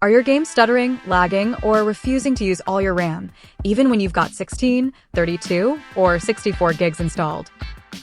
Are your games stuttering, lagging, or refusing to use all your RAM, even when you've got 16, 32, or 64 gigs installed?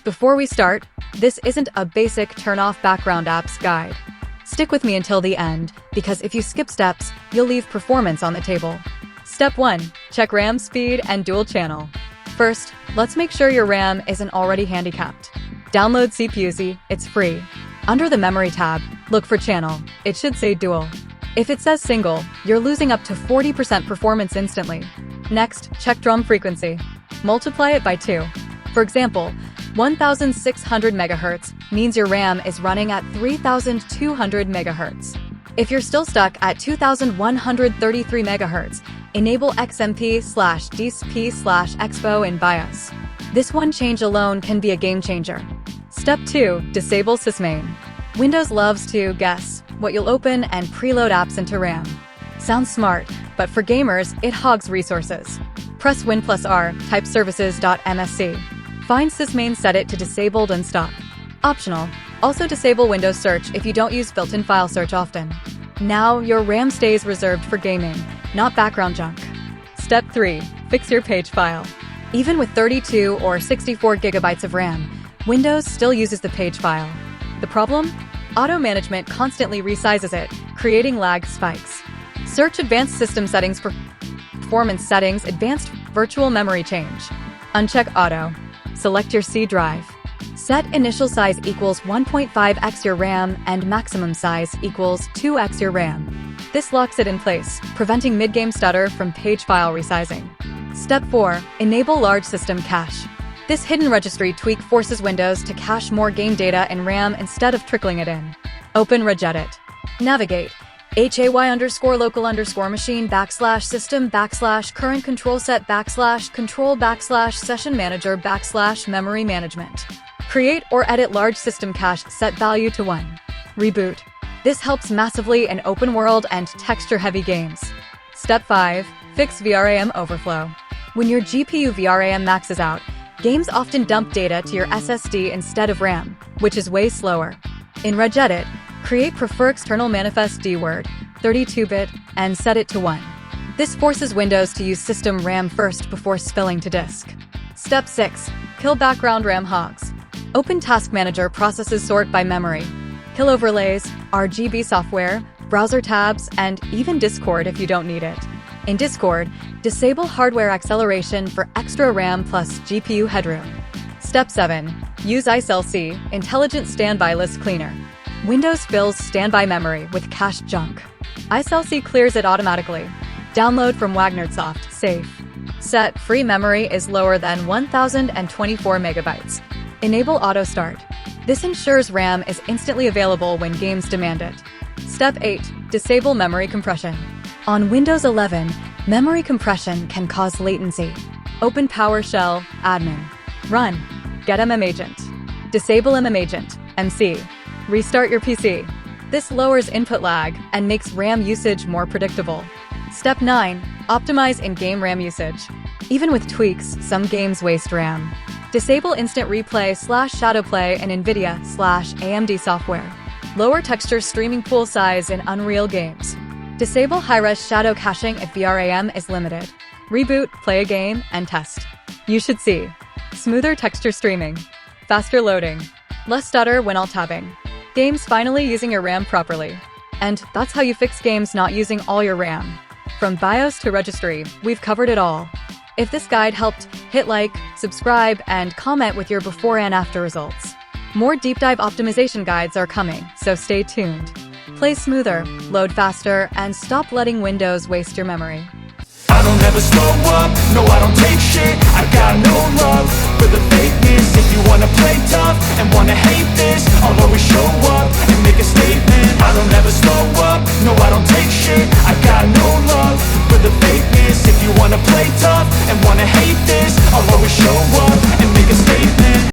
Before we start, this isn't a basic turn-off background apps guide. Stick with me until the end, because if you skip steps, you'll leave performance on the table. Step 1. Check RAM speed and dual channel. First, let's make sure your RAM isn't already handicapped. Download CPUZ, it's free. Under the Memory tab, look for channel. It should say dual. If it says single, you're losing up to 40% performance instantly. Next, check drum frequency. Multiply it by 2. For example, 1600 MHz means your RAM is running at 3200 MHz. If you're still stuck at 2133 MHz, enable XMP/DOCP/EXPO in BIOS. This one change alone can be a game changer. Step 2. Disable SysMain. Windows loves to guess what you'll open and preload apps into RAM. Sounds smart, but for gamers, it hogs resources. Press Win+R, type services.msc. Find SysMain, set it to disabled and stop. Optional. Also disable Windows Search if you don't use built-in file search often. Now your RAM stays reserved for gaming, not background junk. Step 3. Fix your page file. Even with 32 or 64 gigabytes of RAM, Windows still uses the page file. The problem? Auto management constantly resizes it, creating lag spikes. Search Advanced System Settings for Performance Settings, Advanced Virtual Memory Change. Uncheck Auto. Select your C drive. Set initial size equals 1.5x your RAM and maximum size equals 2x your RAM. This locks it in place, preventing mid-game stutter from page file resizing. Step 4. Enable Large System Cache. This hidden registry tweak forces Windows to cache more game data in RAM instead of trickling it in. Open regedit. Navigate. hay_local_machine /system/current control set /control/session manager /memory management. Create or edit large system cache, set value to 1. Reboot. This helps massively in open world and texture-heavy games. Step 5. Fix VRAM overflow. When your GPU VRAM maxes out, games often dump data to your SSD instead of RAM, which is way slower. In regedit, create prefer external manifest dword, 32-bit, and set it to 1. This forces Windows to use system RAM first before spilling to disk. Step 6. Kill background RAM hogs. Open Task Manager, processes sort by memory. Kill overlays, RGB software, browser tabs, and even Discord if you don't need it. In Discord, disable hardware acceleration for extra RAM plus GPU headroom. Step 7. Use ISLC, Intelligent Standby List Cleaner. Windows fills standby memory with cached junk. ISLC clears it automatically. Download from Wagnersoft, safe. Set free memory is lower than 1024 megabytes. Enable Auto Start. This ensures RAM is instantly available when games demand it. Step 8. Disable memory compression. On Windows 11, memory compression can cause latency. Open PowerShell, admin. Run. Get mmagent. Disable mmagent, MC. Restart your PC. This lowers input lag and makes RAM usage more predictable. Step 9. Optimize in-game RAM usage. Even with tweaks, some games waste RAM. Disable instant replay /shadowplay in NVIDIA/AMD software. Lower texture streaming pool size in Unreal games. Disable high-res shadow caching if VRAM is limited. Reboot, play a game, and test. You should see. Smoother texture streaming. Faster loading. Less stutter when alt-tabbing. Games finally using your RAM properly. And that's how you fix games not using all your RAM. From BIOS to registry, we've covered it all. If this guide helped, hit like, subscribe, and comment with your before and after results. More deep dive optimization guides are coming, so stay tuned. Play smoother, load faster, and stop letting Windows waste your memory. I don't ever slow up.